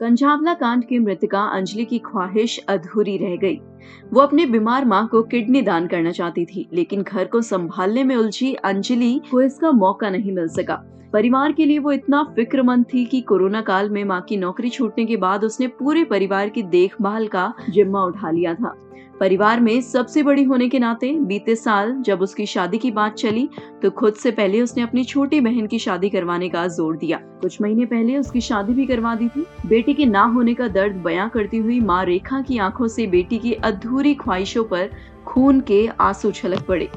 कंझावला कांड की मृतका अंजलि की ख्वाहिश अधूरी रह गई। वो अपने बीमार मां को किडनी दान करना चाहती थी, लेकिन घर को संभालने में उलझी अंजलि को इसका मौका नहीं मिल सका। परिवार के लिए वो इतना फिक्रमंद थी कि कोरोना काल में मां की नौकरी छूटने के बाद उसने पूरे परिवार की देखभाल का जिम्मा उठा लिया था। परिवार में सबसे बड़ी होने के नाते बीते साल जब उसकी शादी की बात चली तो खुद से पहले उसने अपनी छोटी बहन की शादी करवाने का जोर दिया। कुछ महीने पहले उसकी शादी भी करवा दी थी। बेटी के ना होने का दर्द बयां करती हुई मां रेखा की आंखों से बेटी की अधूरी ख्वाहिशों पर खून के आंसू छलक पड़े।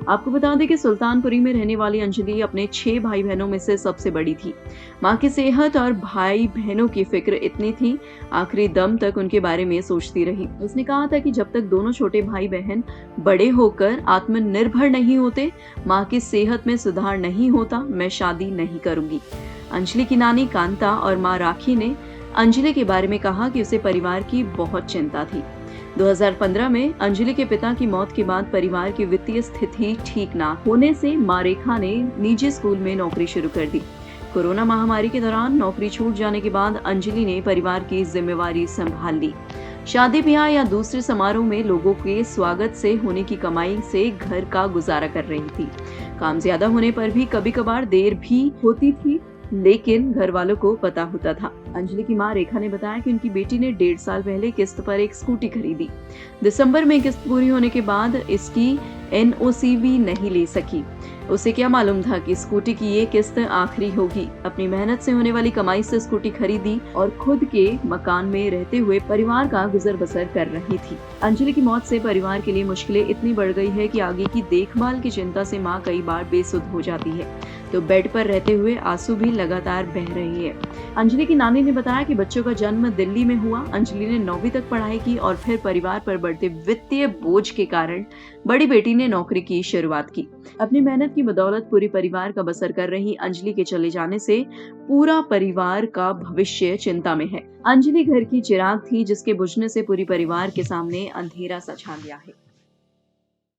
आपको बता दें कि सुल्तानपुरी में रहने वाली अंजलि अपने 6 भाई बहनों में से सबसे बड़ी थी। मां की सेहत और भाई बहनों की फिक्र इतनी थी, आखिरी दम तक उनके बारे में सोचती रही। उसने कहा था कि जब तक दोनों छोटे भाई बहन बड़े होकर आत्मनिर्भर नहीं होते, मां की सेहत में सुधार नहीं होता, मैं शादी नहीं करूंगी। अंजलि की नानी कांता और मां राखी ने अंजलि के बारे में कहा कि उसे परिवार की बहुत चिंता थी। 2015 में अंजलि के पिता की मौत के बाद परिवार की वित्तीय स्थिति ठीक ना होने से मां रेखा ने निजी स्कूल में नौकरी शुरू कर दी। कोरोना महामारी के दौरान नौकरी छूट जाने के बाद अंजलि ने परिवार की जिम्मेवारी संभाल ली। शादी ब्याह या दूसरे समारोह में लोगों के स्वागत से होने की कमाई से घर का गुजारा कर रही थी। काम ज्यादा होने पर भी कभी कभार देर भी होती थी, लेकिन घर वालों को पता होता था। अंजलि की मां रेखा ने बताया कि उनकी बेटी ने 1.5 साल पहले किस्त पर एक स्कूटी खरीदी। दिसंबर में किस्त पूरी होने के बाद इसकी एनओसी भी नहीं ले सकी। उसे क्या मालूम था कि स्कूटी की ये किस्त आखिरी होगी। अपनी मेहनत से होने वाली कमाई से स्कूटी खरीदी और खुद के मकान में रहते हुए परिवार का गुजर बसर कर रही थी। अंजलि की मौत से परिवार के लिए मुश्किलें इतनी बढ़ गई है कि आगे की देखभाल की चिंता से मां कई बार बेसुध हो जाती है, तो बेड पर रहते हुए आंसू भी लगातार बह रही है। अंजलि की नानी ने बताया कि बच्चों का जन्म दिल्ली में हुआ। अंजलि ने 9वीं तक पढ़ाई की और फिर परिवार पर बढ़ते वित्तीय बोझ के कारण बड़ी बेटी ने नौकरी की शुरुआत की। अपनी मेहनत की बदौलत पूरे परिवार का बसर कर रही अंजलि के चले जाने से पूरा परिवार का भविष्य चिंता में है। अंजलि घर की चिराग थी जिसके बुझने से पूरी परिवार के सामने अंधेरा सा छा गया है।